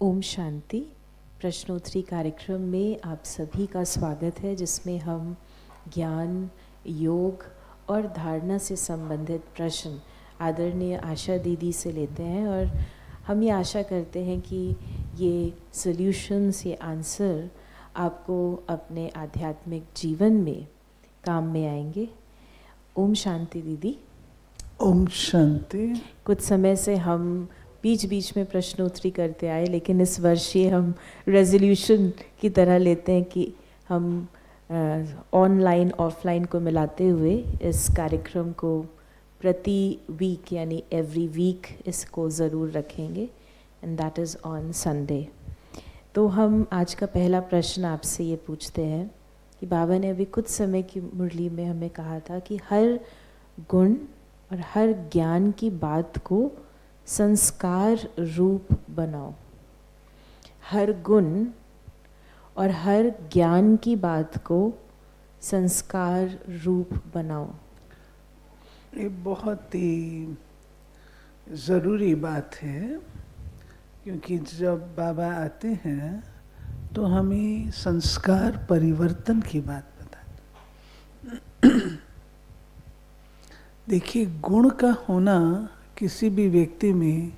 ओम शांति। प्रश्नोत्तरी कार्यक्रम में आप सभी का स्वागत है, जिसमें हम ज्ञान, योग और धारणा से संबंधित प्रश्न आदरणीय आशा दीदी से लेते हैं और हम ये आशा करते हैं कि ये सॉल्यूशंस, ये आंसर आपको अपने आध्यात्मिक जीवन में काम में आएंगे। ओम शांति दीदी। ओम शांति। कुछ समय से हम बीच बीच में प्रश्नोत्तरी करते आए, लेकिन इस वर्ष ये हम रेजोल्यूशन की तरह लेते हैं कि हम ऑनलाइन ऑफलाइन को मिलाते हुए इस कार्यक्रम को प्रति वीक यानी एवरी वीक इसको ज़रूर रखेंगे, and that is on Sunday. तो हम आज का पहला प्रश्न आपसे ये पूछते हैं कि बाबा ने अभी कुछ समय की मुरली में हमें कहा था कि हर गुण और हर ज्ञान की बात को संस्कार रूप बनाओ। हर गुण और हर ज्ञान की बात को संस्कार रूप बनाओ। ये बहुत ही ज़रूरी बात है, क्योंकि जब बाबा आते हैं तो हमें संस्कार परिवर्तन की बात बताते। देखिए, गुण का होना किसी भी व्यक्ति में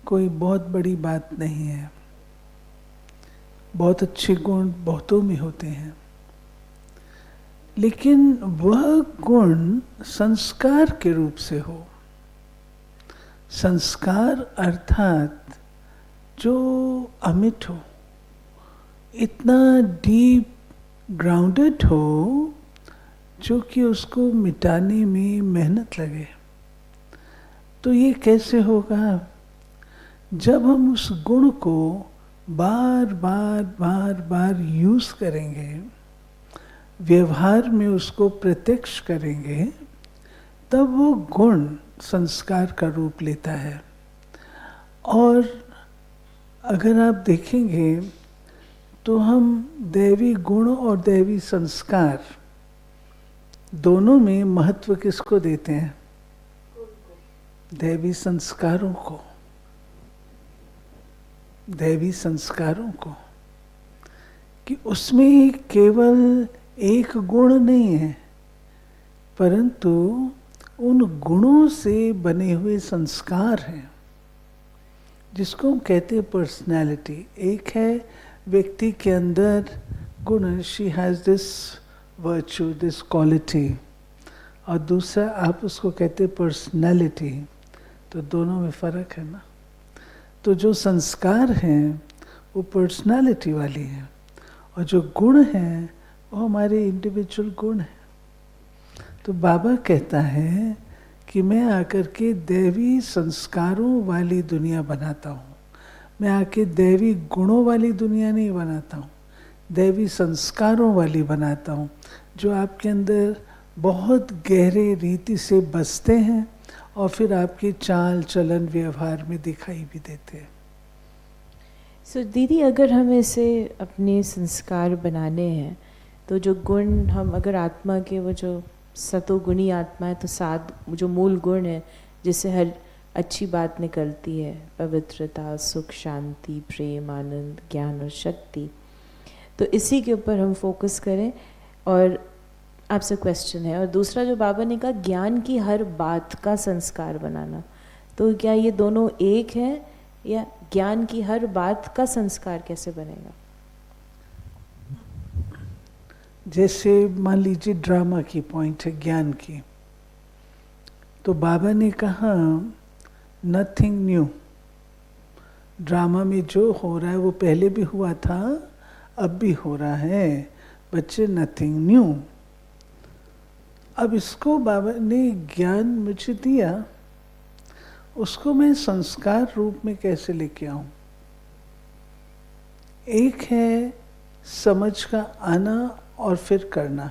कोई बहुत बड़ी बात नहीं है। बहुत अच्छे गुण बहुतों में होते हैं, लेकिन वह गुण संस्कार के रूप से हो। संस्कार अर्थात जो अमिट हो, इतना डीप ग्राउंडेड हो, जो कि उसको मिटाने में मेहनत लगे। तो ये कैसे होगा? जब हम उस गुण को बार बार यूज़ करेंगे, व्यवहार में उसको प्रत्यक्ष करेंगे, तब वो गुण संस्कार का रूप लेता है। और अगर आप देखेंगे तो हम दैवी गुण और दैवी संस्कार दोनों में महत्व किसको देते हैं? दैवी संस्कारों को। दैवी संस्कारों को, कि उसमें केवल एक गुण नहीं है, परंतु उन गुणों से बने हुए संस्कार हैं, जिसको हम कहते हैं पर्सनैलिटी। एक है व्यक्ति के अंदर गुण, she has this virtue, this quality, और दूसरा आप उसको कहते हैं पर्सनैलिटी। तो दोनों में फ़र्क है ना। तो जो संस्कार हैं वो पर्सनालिटी वाली हैं, और जो गुण हैं वो हमारे इंडिविजुअल गुण हैं। तो बाबा कहता है कि मैं आकर के दैवी संस्कारों वाली दुनिया बनाता हूँ। मैं आके दैवी गुणों वाली दुनिया नहीं बनाता हूँ, दैवी संस्कारों वाली बनाता हूँ, जो आपके अंदर बहुत गहरे रीति से बसते हैं और फिर आपके चाल चलन व्यवहार में दिखाई भी देते हैं। सो दीदी, अगर हमें इसे अपने संस्कार बनाने हैं तो जो गुण हम, अगर आत्मा के वो जो सतोगुणी आत्मा है, तो 7 जो मूल गुण है जिससे हर अच्छी बात निकलती है, पवित्रता, सुख, शांति, प्रेम, आनंद, ज्ञान और शक्ति, तो इसी के ऊपर हम फोकस करें। और आपसे क्वेश्चन है, और दूसरा जो बाबा ने कहा ज्ञान की हर बात का संस्कार बनाना, तो क्या ये दोनों एक है, या ज्ञान की हर बात का संस्कार कैसे बनेगा? जैसे मान लीजिए ड्रामा की पॉइंट है ज्ञान की, तो बाबा ने कहा नथिंग न्यू। ड्रामा में जो हो रहा है वो पहले भी हुआ था, अब भी हो रहा है, बच्चे, नथिंग न्यू। अब इसको बाबा ने ज्ञान मुझे दिया, उसको मैं संस्कार रूप में कैसे लेके आऊं? एक है समझ का आना और फिर करना,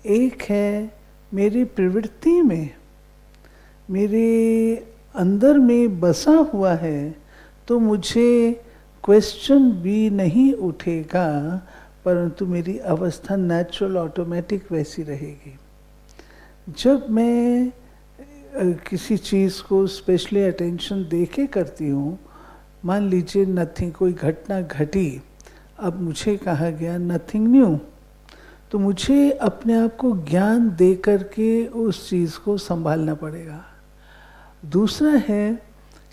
एक है मेरी प्रवृत्ति में, मेरे अंदर में बसा हुआ है, तो मुझे क्वेश्चन भी नहीं उठेगा, परंतु मेरी अवस्था नेचुरल ऑटोमेटिक वैसी रहेगी। जब मैं किसी चीज़ को स्पेशली अटेंशन दे के करती हूँ, मान लीजिए नथिंग, कोई घटना घटी, अब मुझे कहा गया नथिंग न्यू, तो मुझे अपने आप को ज्ञान दे करके उस चीज़ को संभालना पड़ेगा। दूसरा है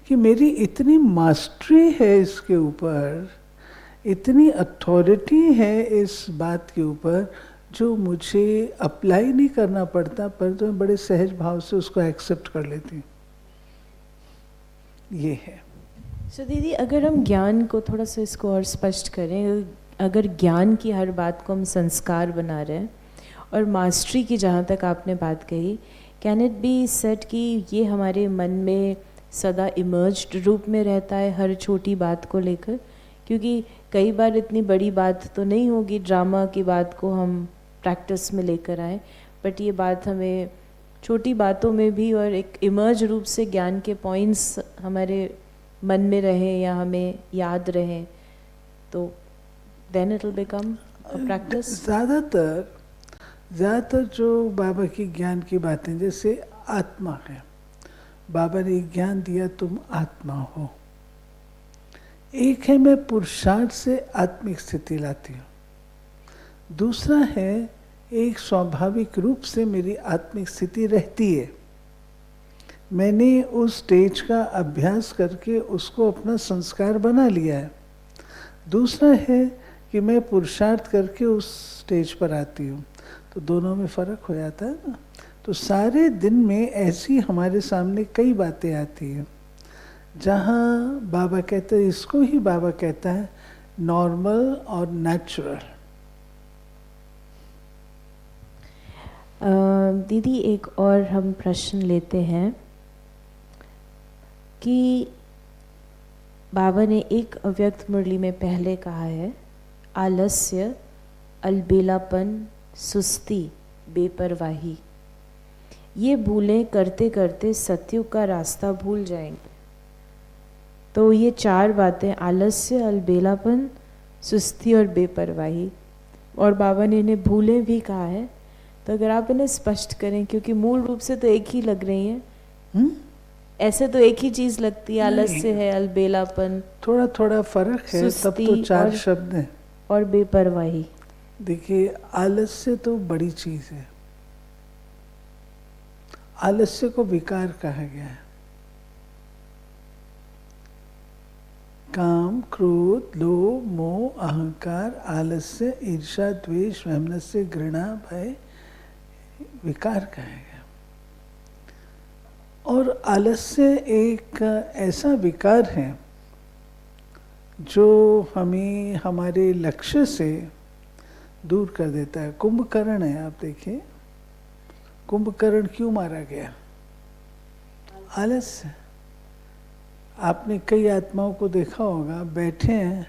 कि मेरी इतनी मास्टरी है इसके ऊपर, इतनी अथॉरिटी है इस बात के ऊपर, जो मुझे अप्लाई नहीं करना पड़ता, पर तो मैं बड़े सहज भाव से उसको एक्सेप्ट कर लेती हूँ। ये है। सो दीदी, अगर हम ज्ञान को थोड़ा सा इसको और स्पष्ट करें, अगर ज्ञान की हर बात को हम संस्कार बना रहे हैं, और मास्टरी की जहाँ तक आपने बात कही, कैन इट बी सेड कि ये हमारे मन में सदा इमर्ज्ड रूप में रहता है हर छोटी बात को लेकर? क्योंकि कई बार इतनी बड़ी बात तो नहीं होगी, ड्रामा की बात को हम प्रैक्टिस में लेकर आए, बट ये बात हमें छोटी बातों में भी और एक इमर्ज रूप से ज्ञान के पॉइंट्स हमारे मन में रहें या हमें याद रहें, तो then it will become a practice. ज़्यादातर जो बाबा की ज्ञान की बातें, जैसे आत्मा है, बाबा ने ज्ञान दिया तुम आत्मा हो। एक है मैं पुरुषार्थ से आत्मिक स्थिति लाती हूँ, दूसरा है एक स्वाभाविक रूप से मेरी आत्मिक स्थिति रहती है, मैंने उस स्टेज का अभ्यास करके उसको अपना संस्कार बना लिया है। दूसरा है कि मैं पुरुषार्थ करके उस स्टेज पर आती हूँ, तो दोनों में फ़र्क हो जाता है ना। तो सारे दिन में ऐसी हमारे सामने कई बातें आती हैं जहाँ बाबा कहते हैं, इसको ही बाबा कहता है नॉर्मल और नेचुरल। दीदी, एक और हम प्रश्न लेते हैं कि बाबा ने एक अव्यक्त मुरली में पहले कहा है, आलस्य, अलबेलापन, सुस्ती, बेपरवाही, ये भूलें करते करते सत्युग का रास्ता भूल जाएंगे। तो ये चार बातें, आलस्य, अलबेलापन, सुस्ती और बेपरवाही, और बाबा ने इन्हें भूलें भी कहा है, तो अगर आप इन्हें स्पष्ट करें, क्योंकि मूल रूप से तो एक ही लग रही हैं। ऐसे तो एक ही चीज लगती है, आलस्य है, अलबेलापन, थोड़ा थोड़ा फर्क है, तब तो चार शब्द हैं। और बेपरवाही। देखिए, आलस्य तो बड़ी चीज है, आलस्य को विकार कहा गया है। काम, क्रोध, लोभ, मोह, अहंकार, आलस्य, ईर्ष्या, द्वेष, वैमनस्य, घृणा, भय, विकार कहा गया। और आलस्य एक ऐसा विकार है जो हमें हमारे लक्ष्य से दूर कर देता है। कुंभकर्ण है, आप देखिए, कुंभकर्ण क्यों मारा गया? आलस्य। आपने कई आत्माओं को देखा होगा, बैठे हैं,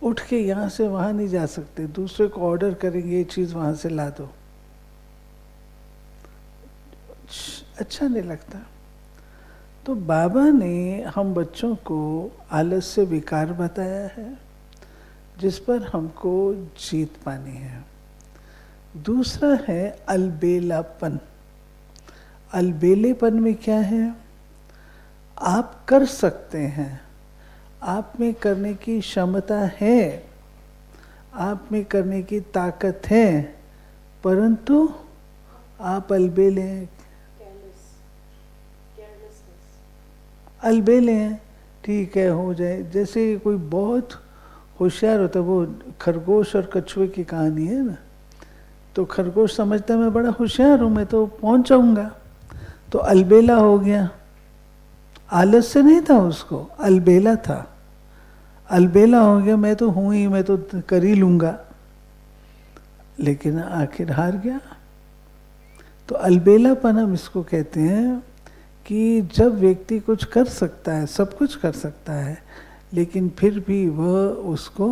उठ के यहाँ से वहाँ नहीं जा सकते, दूसरे को ऑर्डर करेंगे ये चीज़ वहाँ से ला दो, अच्छा नहीं लगता। तो बाबा ने हम बच्चों को आलस्य विकार बताया है, जिस पर हमको जीत पानी है। दूसरा है अलबेलापन। अलबेलेपन में क्या है? आप कर सकते हैं, आप में करने की क्षमता है, आप में करने की ताकत है, परंतु आप अलबेले हैं, अलबेले हैं। ठीक है, हो जाए। जैसे कोई बहुत होशियार होता है, वो खरगोश और कछुए की कहानी है ना, तो खरगोश समझता है मैं बड़ा होशियार हूँ, मैं तो पहुँच जाऊँगा, तो अलबेला हो गया। आलस्य नहीं था उसको, अलबेला था। अलबेला हो गया, मैं तो हूँ ही, मैं तो कर ही लूँगा, लेकिन आखिर हार गया। तो अलबेलापन हम इसको कहते हैं कि जब व्यक्ति कुछ कर सकता है, सब कुछ कर सकता है, लेकिन फिर भी वह उसको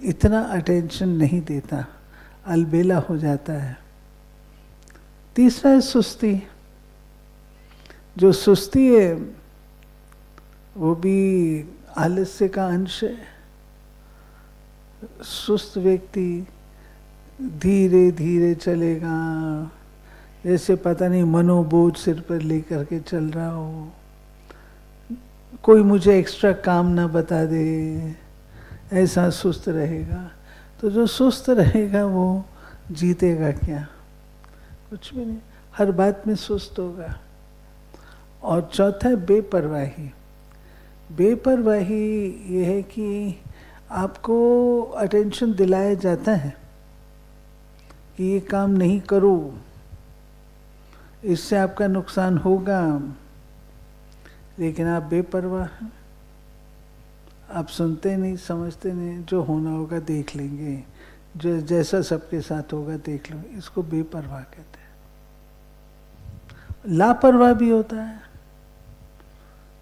इतना अटेंशन नहीं देता, अलबेला हो जाता है। तीसरा है सुस्ती। जो सुस्ती है वो भी आलस्य का अंश है। सुस्त व्यक्ति धीरे धीरे चलेगा, जैसे पता नहीं मनोबोझ सिर पर लेकर के चल रहा हो। कोई मुझे एक्स्ट्रा काम ना बता दे, ऐसा सुस्त रहेगा। तो जो सुस्त रहेगा वो जीतेगा क्या? कुछ भी नहीं, हर बात में सुस्त होगा। और चौथा है बेपरवाही। बेपरवाही ये है कि आपको अटेंशन दिलाया जाता है कि ये काम नहीं करो, इससे आपका नुकसान होगा, लेकिन आप बेपरवाह हैं। आप सुनते नहीं, समझते नहीं, जो होना होगा देख लेंगे, जो जैसा सबके साथ होगा देख लेंगे। इसको बेपरवाह कहते हैं। लापरवाह भी होता है।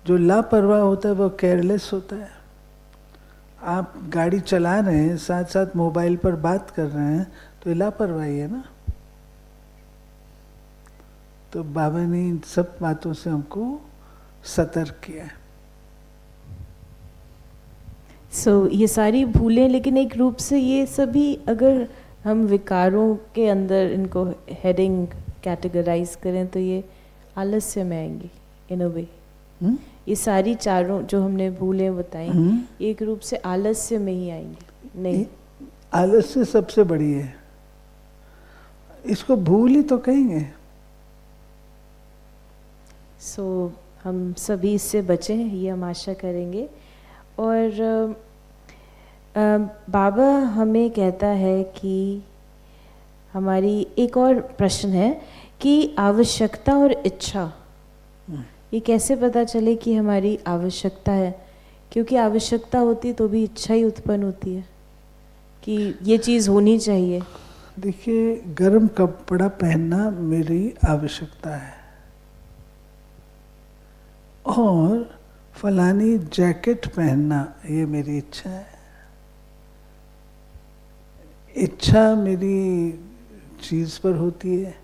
जो लापरवाह होता है वो केयरलेस होता है। आप गाड़ी चला रहे हैं, साथ साथ मोबाइल पर बात कर रहे हैं, तो ये लापरवाही है ना। तो बाबा ने इन सब बातों से हमको सतर्क किया है। ये सारी भूलें, लेकिन एक रूप से ये सभी अगर हम विकारों के अंदर इनको हेडिंग कैटेगराइज करें तो ये आलस्य में आएंगी इन अ वे। ये सारी चारों जो हमने भूलें बताई एक रूप से आलस्य में ही आएंगी। नहीं, आलस्य सबसे बड़ी है, इसको भूल ही तो कहेंगे। हम सभी इससे बचें, ये हम आशा करेंगे। और बाबा हमें कहता है कि हमारी एक और प्रश्न है कि आवश्यकता और इच्छा, ये कैसे पता चले कि हमारी आवश्यकता है? क्योंकि आवश्यकता होती तो भी इच्छा ही उत्पन्न होती है कि ये चीज़ होनी चाहिए। देखिए, गर्म कपड़ा पहनना मेरी आवश्यकता है और फलानी जैकेट पहनना ये मेरी इच्छा है। इच्छा मेरी चीज़ पर होती है।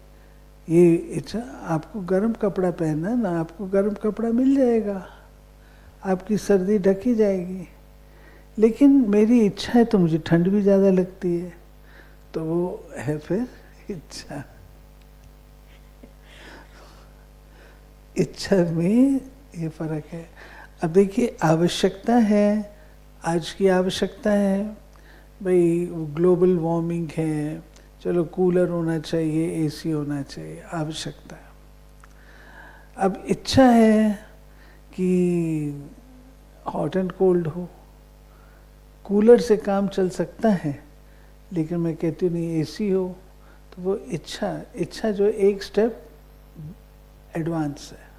ये इच्छा, आपको गर्म कपड़ा पहनना ना, आपको गर्म कपड़ा मिल जाएगा, आपकी सर्दी ढकी जाएगी। लेकिन मेरी इच्छा है तो मुझे ठंड भी ज़्यादा लगती है, तो वो है फिर इच्छा। इच्छा में ये फर्क है। अब देखिए, आवश्यकता है, आज की आवश्यकता है भाई, ग्लोबल वार्मिंग है, चलो कूलर होना चाहिए, एसी होना चाहिए, आवश्यकता है। अब इच्छा है कि हॉट एंड कोल्ड हो, कूलर से काम चल सकता है, लेकिन मैं कहती हूँ नहीं एसी हो, तो वो इच्छा जो एक स्टेप एडवांस है।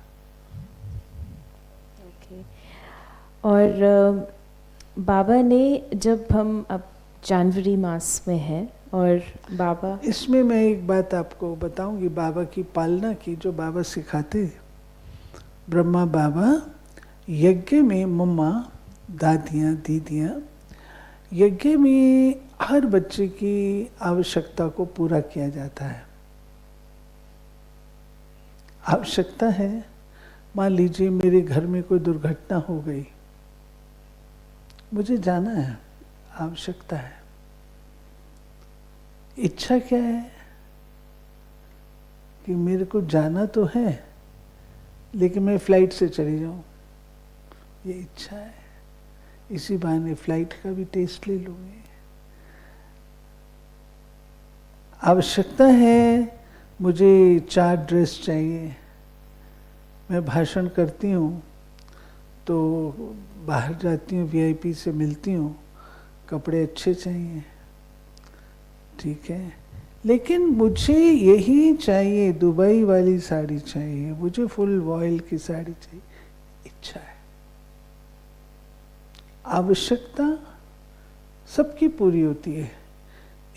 और बाबा ने, जब हम अब जनवरी मास में हैं और बाबा, इसमें मैं एक बात आपको बताऊंगी बाबा की पालना की, जो बाबा सिखाते। ब्रह्मा बाबा यज्ञ में, मम्मा, दादियाँ, दीदियाँ, यज्ञ में हर बच्चे की आवश्यकता को पूरा किया जाता है। आवश्यकता है, मान लीजिए मेरे घर में कोई दुर्घटना हो गई, मुझे जाना है, आवश्यकता है। इच्छा क्या है कि मेरे को जाना तो है, लेकिन मैं फ्लाइट से चली जाऊं, ये इच्छा है। इसी बहाने फ्लाइट का भी टेस्ट ले लूंगी। आवश्यकता है, मुझे 4 ड्रेस चाहिए, मैं भाषण करती हूँ तो बाहर जाती हूँ, वीआईपी से मिलती हूँ, कपड़े अच्छे चाहिए, ठीक है, लेकिन मुझे यही चाहिए, दुबई वाली साड़ी चाहिए, मुझे फुल वॉयल की साड़ी चाहिए, इच्छा है। आवश्यकता सबकी पूरी होती है,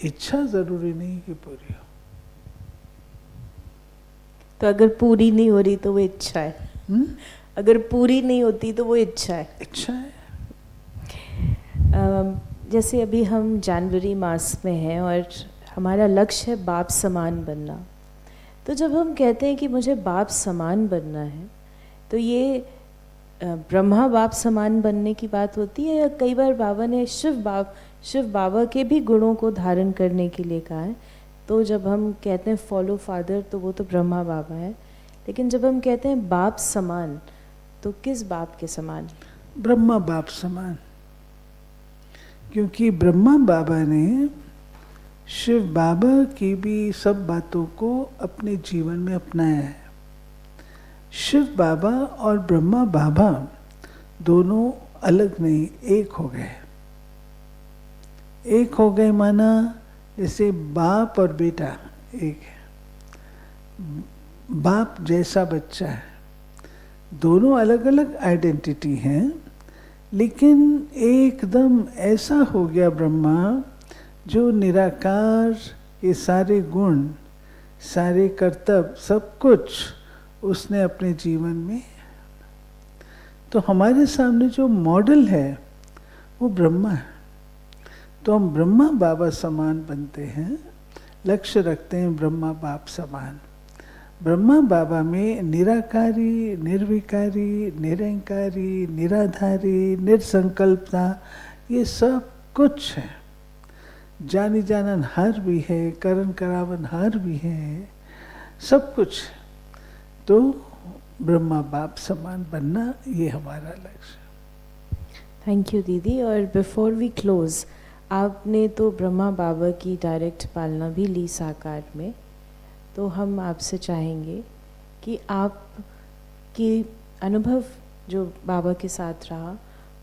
इच्छा जरूरी नहीं कि पूरी हो। तो अगर पूरी नहीं हो रही तो वो इच्छा है। अगर पूरी नहीं होती तो वो इच्छा है। इच्छा है। जैसे अभी हम जनवरी मास में हैं और हमारा लक्ष्य है बाप समान बनना। तो जब हम कहते हैं कि मुझे बाप समान बनना है, तो ये ब्रह्मा बाप समान बनने की बात होती है, या कई बार बाबा ने शिव बाबा के भी गुणों को धारण करने के लिए कहा है। तो जब हम कहते हैं फॉलो फादर, तो वो तो ब्रह्मा बाबा है, लेकिन जब हम कहते हैं बाप समान, तो किस बाप के समान? ब्रह्मा बाप समान, क्योंकि ब्रह्मा बाबा ने शिव बाबा की भी सब बातों को अपने जीवन में अपनाया है। शिव बाबा और ब्रह्मा बाबा दोनों अलग नहीं, एक हो गए। एक हो गए माना जैसे बाप और बेटा एक है, बाप जैसा बच्चा है। दोनों अलग अलग आइडेंटिटी हैं, लेकिन एकदम ऐसा हो गया ब्रह्मा जो निराकार के सारे गुण, सारे कर्तव्य, सब कुछ उसने अपने जीवन में। तो हमारे सामने जो मॉडल है वो ब्रह्मा है। तो हम ब्रह्मा बाबा समान बनते हैं, लक्ष्य रखते हैं ब्रह्मा बाप समान। ब्रह्मा बाबा में निराकारी, निर्विकारी, निरंकारी, निराधारी, निर्संकल्पता, ये सब कुछ है। जानी जाननहार भी है, करण करावनहार भी है, सब कुछ। तो ब्रह्मा बाप समान बनना ये हमारा लक्ष्य। थैंक यू दीदी। और बिफोर वी क्लोज, आपने तो ब्रह्मा बाबा की डायरेक्ट पालना भी ली साकार में, तो हम आपसे चाहेंगे कि आप की अनुभव जो बाबा के साथ रहा,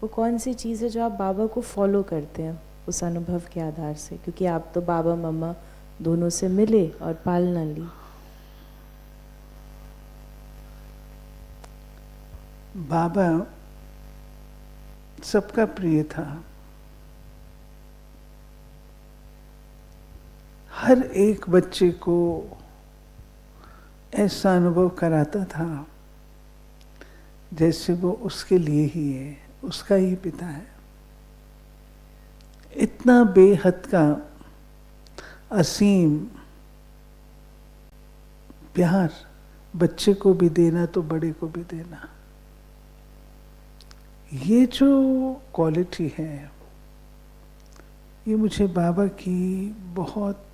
वो कौन सी चीज़ है जो आप बाबा को फॉलो करते हैं उस अनुभव के आधार से, क्योंकि आप तो बाबा मम्मा दोनों से मिले और पालना ली। बाबा सबका प्रिय था, हर एक बच्चे को ऐसा अनुभव कराता था जैसे वो उसके लिए ही है, उसका ही पिता है। इतना बेहद का असीम प्यार बच्चे को भी देना तो बड़े को भी देना, ये जो क्वालिटी है ये मुझे बाबा की बहुत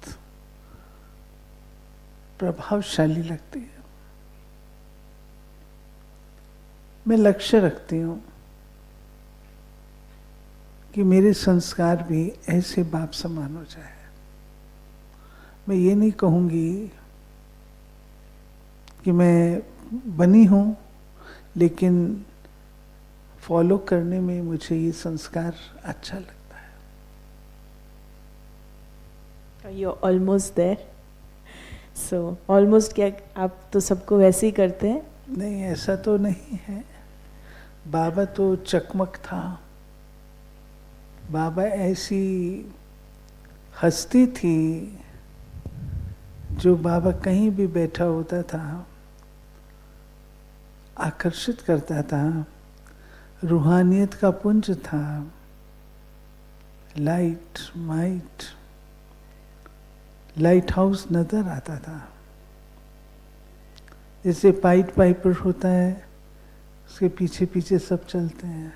प्रभावशाली लगती है। मैं लक्ष्य रखती हूँ कि मेरे संस्कार भी ऐसे बाप समान हो जाए। मैं ये नहीं कहूँगी कि मैं बनी हूँ, लेकिन फॉलो करने में मुझे ये संस्कार अच्छा लगता है। You're almost there. So almost क्या आप तो सबको वैसे ही करते हैं? नहीं, ऐसा तो नहीं है। बाबा तो चकमक था, बाबा ऐसी हस्ती थी जो बाबा कहीं भी बैठा होता था आकर्षित करता था। रूहानियत का पुंज था, लाइट माइट, लाइट हाउस नजर आता था। जैसे पाइट पाइपर होता है, उसके पीछे पीछे सब चलते हैं,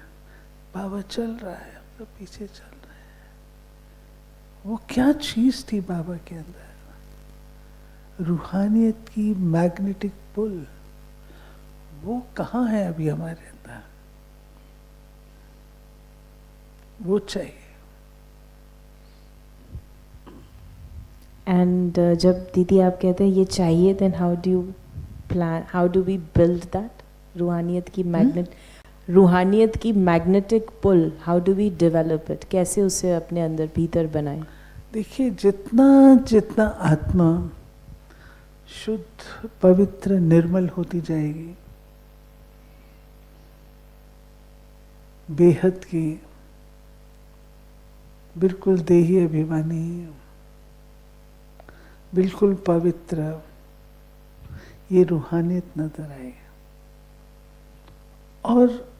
बाबा चल रहा है, सब पीछे चल रहे हैं। वो क्या चीज थी बाबा के अंदर, रूहानियत की मैग्नेटिक पुल, वो कहाँ है अभी हमारे अंदर? वो चाहिए। एंड जब दीदी आप कहते हैं ये चाहिए, then how do you plan, how do we build that रूहानियत की रूहानियत की magnetic pull, how do we develop it, कैसे उसे अपने अंदर भीतर बनाएं? देखिए, जितना जितना आत्मा शुद्ध पवित्र निर्मल होती जाएगी, बेहद की बिल्कुल देही अभिमानी, बिल्कुल पवित्र, ये रूहानियत नजर आए। और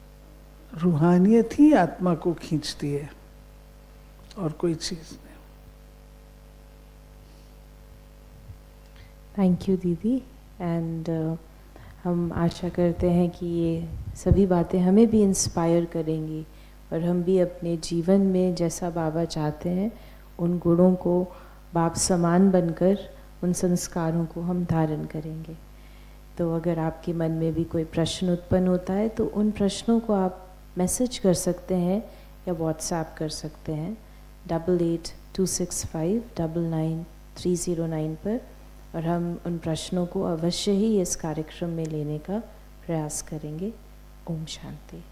रूहानियत ही आत्मा को खींचती है और कोई चीज नहीं। थैंक यू दीदी। एंड हम आशा करते हैं कि ये सभी बातें हमें भी इंस्पायर करेंगी और हम भी अपने जीवन में जैसा बाबा चाहते हैं उन गुणों को बाप समान बनकर उन संस्कारों को हम धारण करेंगे। तो अगर आपके मन में भी कोई प्रश्न उत्पन्न होता है तो उन प्रश्नों को आप मैसेज कर सकते हैं या व्हाट्सएप कर सकते हैं 8826599309 पर, और हम उन प्रश्नों को अवश्य ही इस कार्यक्रम में लेने का प्रयास करेंगे। ओम शांति।